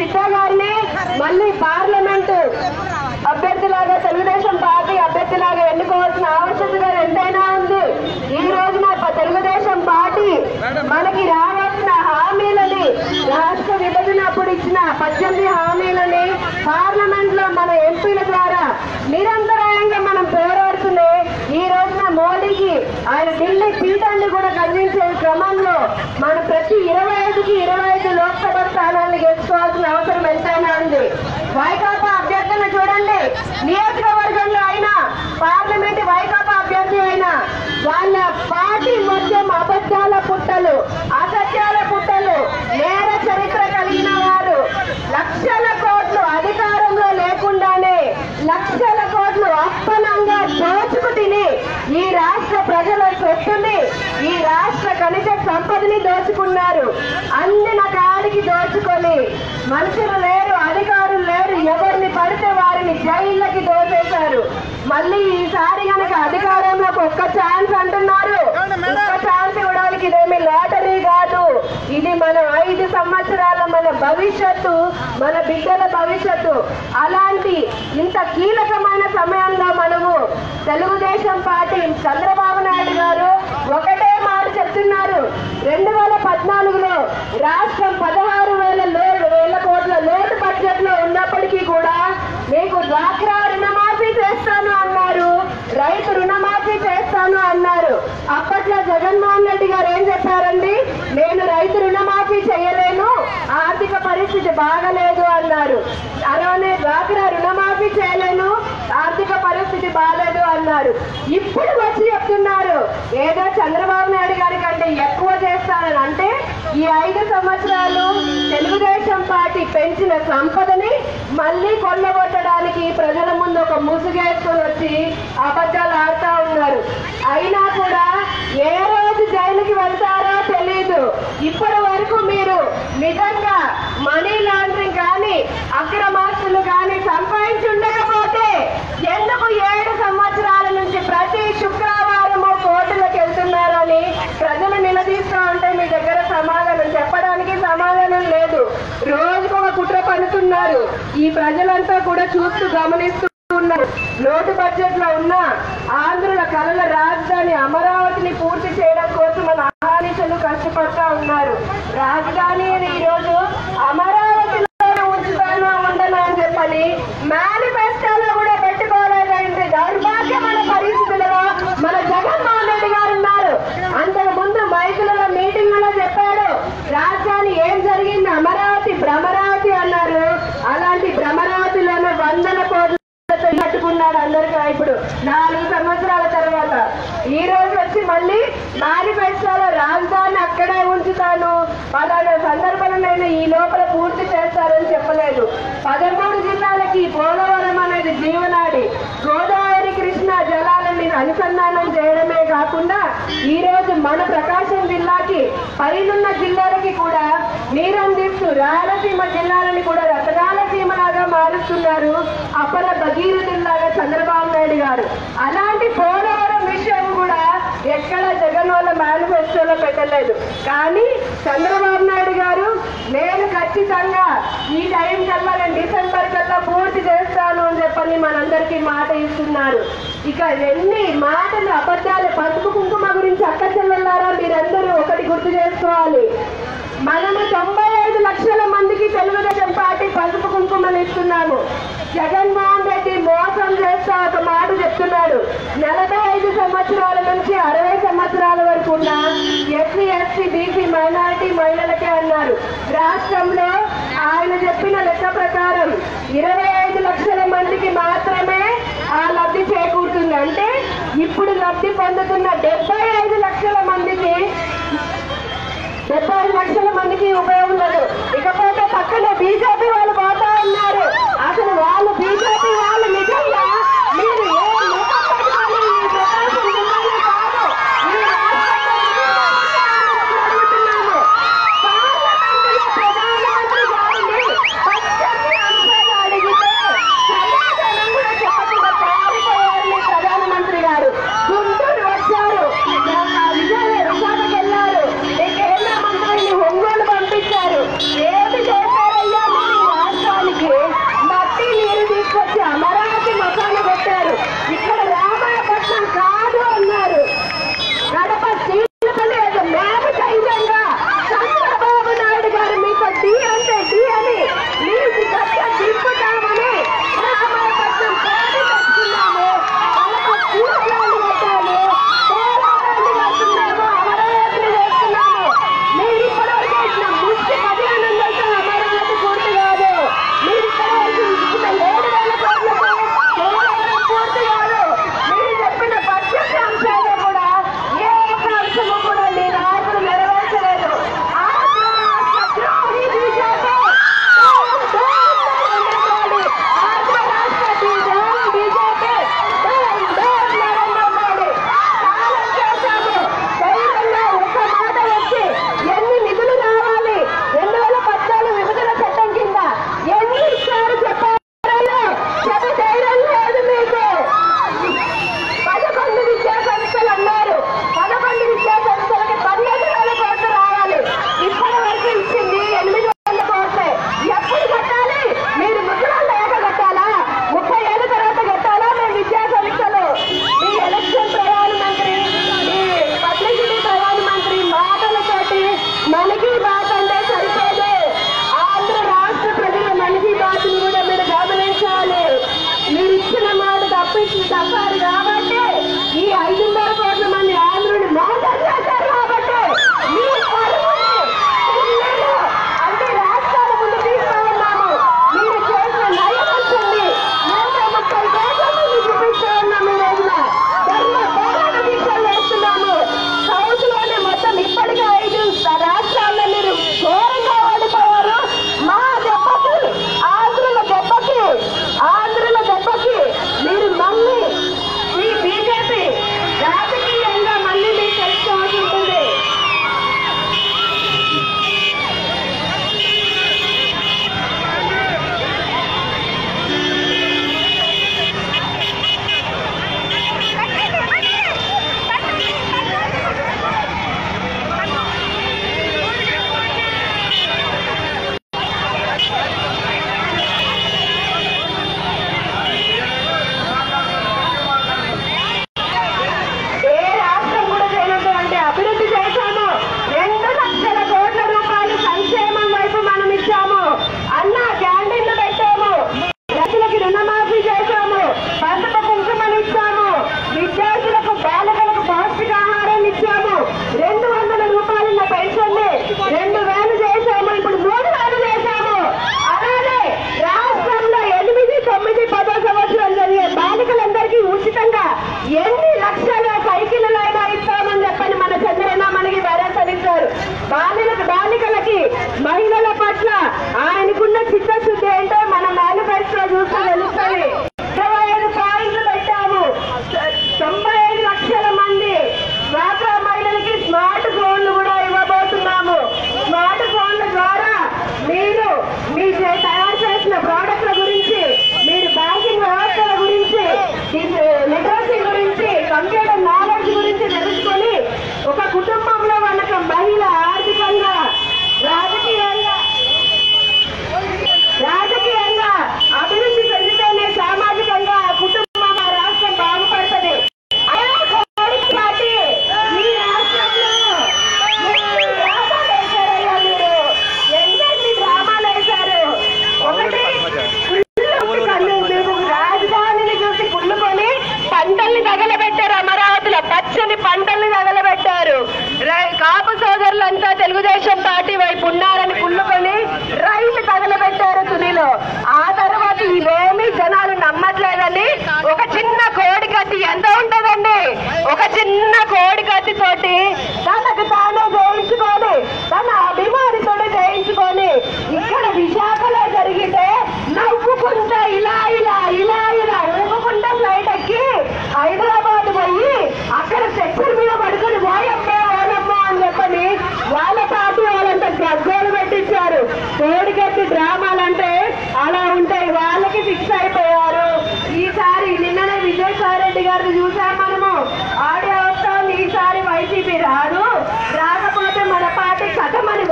బిడ్డ గారిని మళ్ళీ పార్లమెంటు అభ్యర్థిలాగా తెలుగుదేశం పార్టీ అభ్యర్థిలాగా ఎన్నుకోవాల్సిన ఆవశ్యకత ఎంతైనా ఉంది. ఈ రోజున తెలుగుదేశం పార్టీ మనకి రావాల్సిన హామీలని రాష్ట్ర విభజన అప్పుడు ఇచ్చిన 18 హామీలని పార్లమెంట్ లో మన ఎంపీల ద్వారా నిరంతరాయంగా మనం పోరాడుతూనే ఈ రోజున మోడీకి ఆయన ఢిల్లీ పీఠాన్ని కూడా కదిలించే క్రమంలో మనం ప్రతి 25కి 25 లోక్సభ స్థానాలను గెలుచుకోవాల్సిన అవసరం ఎంతైనా ఉంది. వైకాపా అభ్యర్థులను చూడండి, నియోజకవర్గంలో అయినా పార్లమెంట్ వైకాపా అభ్యర్థి అయినా వాళ్ళ పార్టీ మొత్తం అబద్ధాల పుట్టలు, అసత్యాల పుట్టలు, నేర చరిత్ర కలిగిన వారు. లక్షల కోట్లు అధికారంలో లేకుండానే లక్షల కోట్లు అప్పనంగా దోచుకు తిని ఈ రాష్ట్ర ప్రజల సొత్తుని, ఈ రాష్ట్ర ఖనిజ సంపదని దోచుకున్నారు. అందిన కాడికి దోచుకొని మనుషులు లేరు, అధికారులు లేరు, ఎవరిని పడితే వారిని జైళ్ళకి దోచేశారు. మళ్ళీ ఈసారి కనుక అధికారంలోకి ఒక్క ఛాన్స్ అంటున్నారు. ఒక్క ఛాన్స్ ఇవ్వడానికి ఇదేమి లాటరీ కాదు. ఇది మన 5 సంవత్సరాల మన భవిష్యత్తు, మన బిడ్డల భవిష్యత్తు. అలాంటి ఇంత కీలకమైన సమయంలో మనము తెలుగుదేశం పార్టీ చంద్రబాబు నాయుడు గారు ఒకటే మాట చెప్తున్నారు. 2014లో రాష్ట్రం 16,000 కోట్ల లోటు బడ్జెట్ లో ఉన్నప్పటికీ కూడా మీకు డ్వాక్రా రుణమాఫీ చేస్తాను అన్నారు, రైతు రుణమాఫీ చేస్తాను అన్నారు. అప్పట్లో జగన్మోహన్ రెడ్డి గారు ఏం చెప్పారండి? నేను రైతు రుణమాఫీ చేయలేను, ఆర్థిక పరిస్థితి బాగలేదు అన్నారు. అలానే డ్వాక్రా రుణమాఫీ చేయలేను, ఆర్థిక పరిస్థితి బాగలేదు అన్నారు. ఇప్పుడు వచ్చి చెప్తున్నారు ఏదో చంద్రబాబు నాయుడు గారి కంటే ఎక్కువ చేస్తానని. అంటే ఈ 5 సంవత్సరాలు తెలుగుదేశం పార్టీ పెంచిన సంపదని మళ్ళీ కొల్లగొట్టడానికి ప్రజల ముందు ఒక ముసుగేసుకొని వచ్చి అబద్ధాలు ఆడుతూ ఉన్నారు. అయినా కూడా ఏ రోజు జైలుకి వెళ్తారో తెలీదు. ఇప్పటి వరకు మీరు నిజంగా మనీ లాండరింగ్ కానీ అక్రమాస్తులు కానీ సంపాదించి ఉండకపోతే ఎందుకు 7 సంవత్సరాల నుంచి ప్రతి శుక్రవారము కోర్టులకు వెళ్తున్నారని ప్రజలు నిలదీస్తూ ఉంటే మీ దగ్గర సమాధానం చెప్పడానికి సమాధానం లేదు. రోజుకొక కుట్ర పన్నుతున్నారు. ఈ ప్రజలంతా కూడా చూస్తూ గమనిస్తూ ఉన్నారు. లోటు బడ్జెట్ లో ఉన్న ఆంధ్రుల కళల రాజధాని అమరావతిని పూర్తి చేయడం కోసం మన అహర్నిశలు కష్టపడతా ఉన్నారు. రాజధాని ఈ రోజు అమరావతిలో ఉంచుతాను ఉండను అని చెప్పని మేనిఫెస్టోలో కూడా పెట్టుకోలేదంటే దౌర్భాగ్యమైన పరిస్థితులలో మన జగన్మోహన్ రెడ్డి గారు ఉన్నారు. అంతకు ముందు మైకులలో మీటింగ్లలో చెప్పాడు రాజధాని ఏం జరిగింది, అమరావతి భ్రమరావతి అన్నారు. అలాంటి భ్రమరావతిలోనే 100 కోట్ల కట్టుకున్నాడు అందరికీ. ఇప్పుడు 4 సంవత్సరాల తర్వాత ఈ రోజు వచ్చి మళ్ళీ మేనిఫెస్టోలో రాజధాని అక్కడే ఉంచుతాను, పలానా సందర్భంలో ఈ లోపల పూర్తి చేస్తారని చెప్పలేదు. 13 జిల్లాలకి పోలవరం అనేది జీవనాడి, గోదావరి కృష్ణ జలాలని అనుసంధానం చేయడమే కాకుండా ఈ రోజు మన ప్రకాశం జిల్లాకి పైనున్న జిల్లాలకి కూడా నీరు అందిస్తూ రాయలసీమ జిల్లాలని కూడా రతనాల సీమలాగా మారుస్తున్నారు అపర భగీరథుల్లాగా చంద్రబాబు నాయుడు గారు. అలాంటి పోలవరం విషయం కూడా ఎక్కడ జగన్ వాళ్ళ మేనిఫెస్టోలో పెట్టలేదు. కానీ చంద్రబాబు నాయుడు గారు నేను ఖచ్చితంగా ఈ టైం కల్లా నేను డిసెంబర్ కల్లా పూర్తి చేస్తాను అని చెప్పని మనందరికీ మాట ఇస్తున్నారు. ఇక ఎన్ని మాటలు అబద్ధాలు. పసుపు కుంకుమ గురించి అక్క చెల్లెల్లారా మీరందరూ ఒకటి గుర్తు చేసుకోవాలి. మనము 95 లక్షల మందికి తెలుగుదేశం పార్టీ పసుపు కుంకుమలు ఇస్తున్నాము. జగన్మోహన్ రెడ్డి మోసం చేస్తా ఒక మాట చెప్తున్నాడు. 45 సంవత్సరాల నుంచి 60 సంవత్సరాల వరకు ఉన్న ఎస్సీ ఎస్టీ బీసీ మైనారిటీ మహిళలకే అన్నారు. రాష్ట్రంలో ఆయన చెప్పిన లెక్క ప్రకారం 25 లక్షల మందికి మాత్రమే ఆ లబ్ధి చేకూరుతుంది. అంటే ఇప్పుడు లబ్ధి పొందుతున్న 75 లక్షల మందికి 75 లక్షల మందికి ఉపయోగం లేదు. ఇకపోతే పక్కన బీజేపీ వాళ్ళు పోతా ఉన్నారు. అసలు వాళ్ళు బీజేపీ వాళ్ళు నిజంగా మీరు ఏ ప్రధానమంత్రి గారు గుంటూరు వచ్చారు.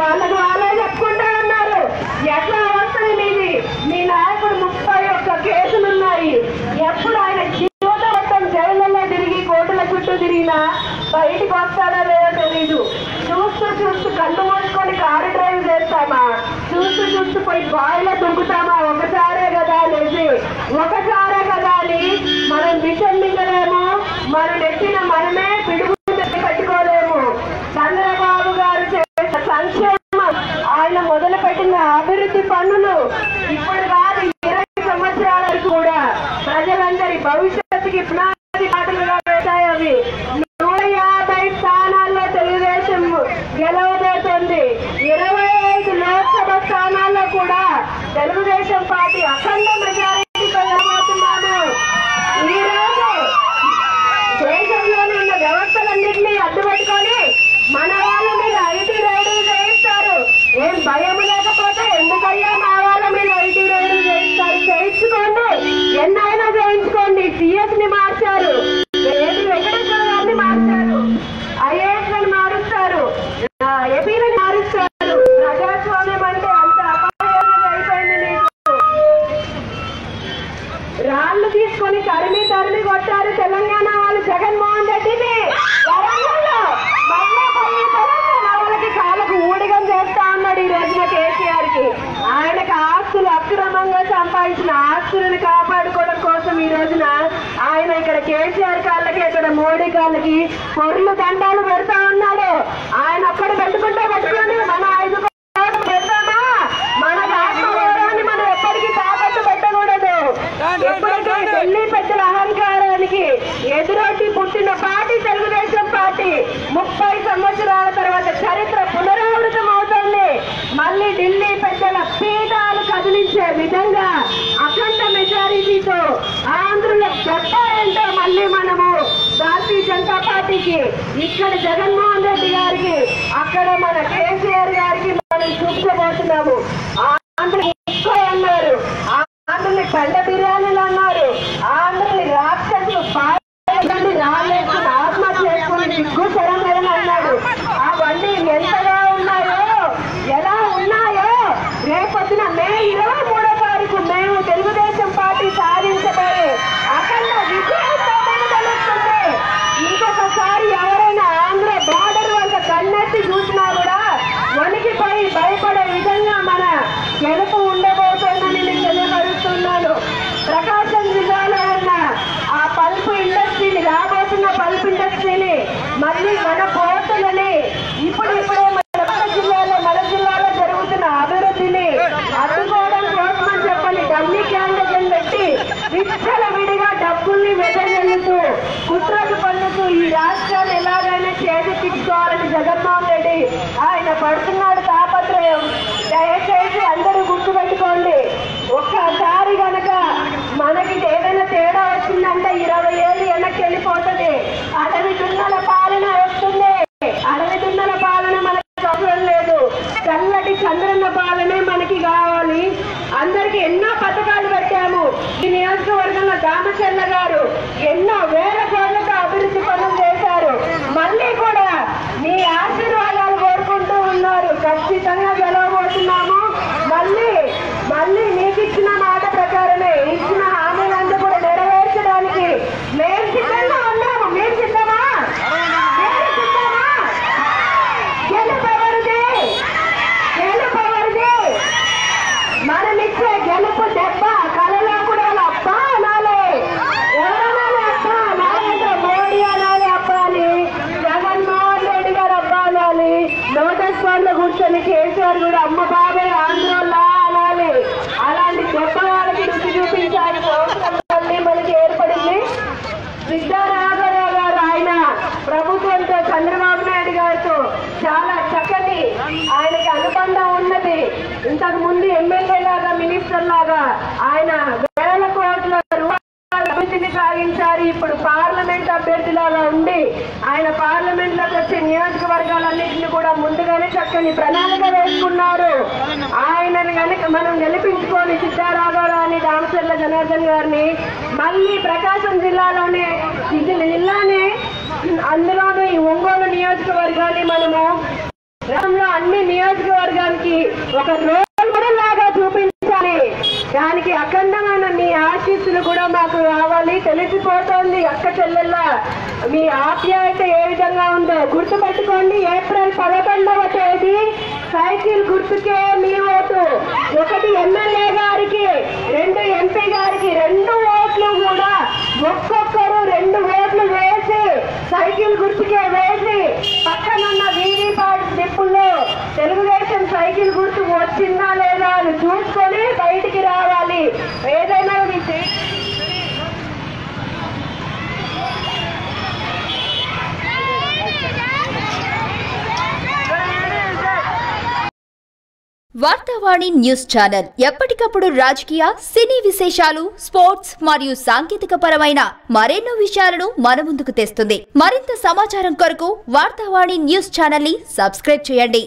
వాళ్ళకు వాళ్ళే చెప్పుకుంటా ఉన్నారు. ఎట్లా వస్తుంది మీది? మీ నాయకుడు 31 కేసులున్నాయి. ఎప్పుడు ఆయన జీవితం మొత్తం జైళ్ళలో తిరిగి కోర్టుల చుట్టూ తిరిగినా బయటికి వస్తాడో లేదో తెలీదు. చూస్తూ చూస్తూ కళ్ళు మూసుకొని కారు డ్రైవ్ చేస్తామా, చూస్తూ చూస్తూ పోయి బాయిలో దుంకుతామా? ఒకసారే కదా అనేసి, ఒకసారే కదా అని మనం విషం మింగలేము. మనం నెట్టిన మనమే పిడుగు పెట్టుకోలేము. చంద్రబాబు గారు చేసిన సంక్షేమం, ఆయన మొదలుపెట్టిన అభివృద్ధి పనులు ఇప్పుడు కాదు 20 సంవత్సరాల వరకు కూడా ప్రజలందరి భవిష్యత్తుకి పునాది పాటలుగా వేశాయి. అవి 150 స్థానాల్లో తెలుగుదేశం గెలవబోతోంది. 25 లోక్సభ స్థానాల్లో కూడా తెలుగుదేశం పార్టీ అఖండ మెజారిటీతో గెలవబోతున్నాము. ఈ రోజు దేశంలోని ఉన్న వ్యవస్థలన్నింటినీ అడ్డుపెట్టుకొని మన వాళ్ళ మీద ఐటీ రైడులు చేయిస్తారు. ఏం భయం లేకపోతే ఎందుకయ్యా మా వాళ్ళ మీద ఐటీ రైడులు చేయిస్తారు? చేయించుకోండి, ఎన్నైనా చేయించుకోండి. సిఎస్ ని మార్చారు, వెంకటేశ్వర గారిని మార్చారు, ఐఏఎస్ లను మారుస్తారు, ఏపీలను మారుస్తారు. ప్రజాస్వామ్యం అంటే అంత అపాయంగా అయిపోయింది. మీకు రాళ్లు తీసుకొని తరిమి కొట్టారు తెలంగాణ వాళ్ళు జగన్మోహన్ రెడ్డిని. వరంగల్లో వాళ్ళకి కాళ్ళకు ఊడిగం చేస్తా ఉన్నాడు ఈ రోజున కేసీఆర్ కి. ఆయనకు ఆస్తులు అక్రమంగా సంపాదించిన ఆస్తులను కాపాడుకోవడం కోసం ఈ రోజున ఆయన ఇక్కడ కేసీఆర్ కాళ్ళకి, ఇక్కడ మోడీ కాళ్ళకి పొర్లు దండాలు పెడతా ఉన్నాడు. ఆయన ఒక్కడు పెట్టుకోండి, మన 5 కోట్లు పెడతామా? మన ఆత్మగౌరవాన్ని మనం ఎప్పటికీ తాకట్టు పెట్టకూడదు. ఎప్పుడైతే ఢిల్లీ పెద్దల అహంకారానికి ఎదురొడ్డి పుట్టిన పార్టీ తెలుగుదేశం పార్టీ 30 సంవత్సరాల తర్వాత చరిత్ర పునరావృతం అవుతుంది. మళ్ళీ ఢిల్లీ పెద్దల పీఠాలు కదిలించే విధంగా అఖండ మెజారిటీతో ఆంధ్రుల చెప్పారంటే మళ్ళీ మనము భారతీయ జనతా పార్టీకి, ఇక్కడ జగన్మోహన్ రెడ్డి గారికి, అక్కడ మన కేసీఆర్ గారికి మనం చూపించబోతున్నాము. ఆంధ్రులు అన్నారు, ఆంధ్రుని పెండ బిర్యానీలు అన్నారు, ఆంధ్రుని రాక్షసులు రాలేసుకుని ఆత్మహత్య చేసుకుని సిగ్గుచరం లేదని అన్నాడు. అవన్నీ ఎంతగా ఉన్నాయో, ఎలా ఉన్నాయో రేపొద్దున మే 23వ తారీఖు మేము తెలుగుదేశం పార్టీ సాధించబోయే అఖండ విజయంతో తెలుస్తుంది. ఇంకొకసారి ఎవరైనా ఆంధ్ర బార్డర్ వంక కన్నెత్తి చూసినా కూడా వణికిపోయి భయపడే విధంగా మన గెలుపు ఉండబోతోందని నేను తెలియపరుస్తున్నాను. ప్రకాశం జిల్లాలో ఉన్న ఆ పల్ప్ ఇండస్ట్రీని, రాబోతున్న పల్ప్ ఇండస్ట్రీని, మళ్ళీ మన పోర్టులని, ఇప్పుడిప్పుడే మన జిల్లాలో జరుగుతున్న అభివృద్ధిని అడ్డుకోవడం కోసమని చెప్పని డమ్మీ క్యాండిడేట్ పెట్టి విచ్చల విడిగా డబ్బుల్ని వెదజల్లుతూ కుట్రలు పన్నుతూ ఈ రాష్ట్రాన్ని ఎలాగైనా చేతికిచ్చుకోవాలని జగన్మోహన్ రెడ్డి ఆయన పడుతున్నాడు తాపత్రయం. దయచేసి అందరూ గుర్తుపెట్టుకోండి. ఒక్కసారి గనక మనకి ఏదైనా తేడా వచ్చిందంటే 20 ఏళ్ళు వెనక్కి వెళ్ళిపోతుంది. అడవి దున్నల పాలన వస్తుంది. అడవి దున్నల పాలన మనకి అవసరం లేదు. చల్లటి చంద్రన్న పాలనే మనకి కావాలి. అందరికి ఎన్నో పథకాలు పెట్టాము. ఈ నియోజకవర్గంలో దామచర్ల గారు ఎన్నో వేల కోట్లతో అభివృద్ధి పనులు చేశారు. మళ్ళీ కూడా మీ ఆశీర్వాదాలు కోరుకుంటూ ఉన్నారు. ఖచ్చితంగా గెలవబోతున్నాము. మళ్ళీ మీకు ఇచ్చిన మాట ప్రకారమే ఇచ్చిన హామీలందరూ కూడా నెరవేర్చడానికి మేము సిద్ధంగా ఉన్నాము. మీరు సిద్ధమా? గెలుపవరిది. మనమిచ్చే గెలుపు దెబ్బ కళలో కూడా అబ్బా అనాలి. ఎవరనాలి? అబ్బా అనాలంటే మోడీ అనాలి, అబ్బా అని. జగన్మోహన్ రెడ్డి గారు అబ్బా అనాలి. లోటస్ పాండ్లో కూర్చొని కేసీఆర్ కూడా అమ్మ బాబాయ్ ఆంధ్రోలా అనాలి. అలాంటి గొప్ప వాళ్ళకి రుచి చూపించాల్సిన అవసరం మళ్ళీ మనకి ఏర్పడింది. సిద్ధారాఘవరావు గారు ఆయన ప్రభుత్వంతో, చంద్రబాబు నాయుడు గారితో చాలా చక్కటి ఆయనకి అనుబంధం ఉన్నది. ఇంతకు ముందు ఎమ్మెల్యే లాగా, మినిస్టర్ లాగా ఆయన వేల కోట్ల రూపాయల అభివృద్ధిని సాగించారు. ఇప్పుడు పార్లమెంట్ అభ్యర్థిలాగా ఉండి ఆయన పార్లమెంట్ లోకి వచ్చే నియోజకవర్గాలన్నింటినీ కూడా ముందుగానే చక్కని ప్రణాళిక వేసుకున్నారు. ఆయనను కనుక మనం గెలిపించుకొని సిద్ధారాఘవరావుని, దామచర్ల జనార్దన్ గారిని మళ్ళీ ప్రకాశం జిల్లాలోనే అందులోనూ ఈ ఒంగోలు నియోజకవర్గాన్ని మనము రాష్ట్రంలో అన్ని నియోజకవర్గానికి ఒక రోల్ మోడల్ లాగా చూపించాలి. దానికి అఖండమైన మీ ఆశీస్సులు కూడా మాకు రావాలి. తెలిసిపోతోంది అక్క చెల్లెళ్ళ మీ ఆప్యాయత ఏ విధంగా ఉందో. గుర్తుపెట్టుకోండి, ఏప్రిల్ 11వ తేదీ సైకిల్ గుర్తుకే మీ ఓటు. 1 ఎమ్మెల్యే గారికి, 2 ఎంపీ గారికి 2 ఓట్లు కూడా ఒక్కొక్కరు 2 ఓట్లు వేసి సైకిల్ గుర్తుకే వేసి పక్కనున్న వీధి పార్టీ స్లిప్పుల్లో తెలుగుదేశం సైకిల్ గుర్తు వచ్చిందా లేదా అని చూసుకొని బయటికి రావాలి. ఏదైనా వార్తావాణి న్యూస్ ఛానల్ ఎప్పటికప్పుడు రాజకీయ, సినీ విశేషాలు, స్పోర్ట్స్ మరియు సాంకేతిక పరమైన మరెన్నో విషయాలను మన ముందుకు తెస్తుంది. మరింత సమాచారం కొరకు వార్తావాణి న్యూస్ ఛానల్ ని సబ్స్క్రైబ్ చేయండి.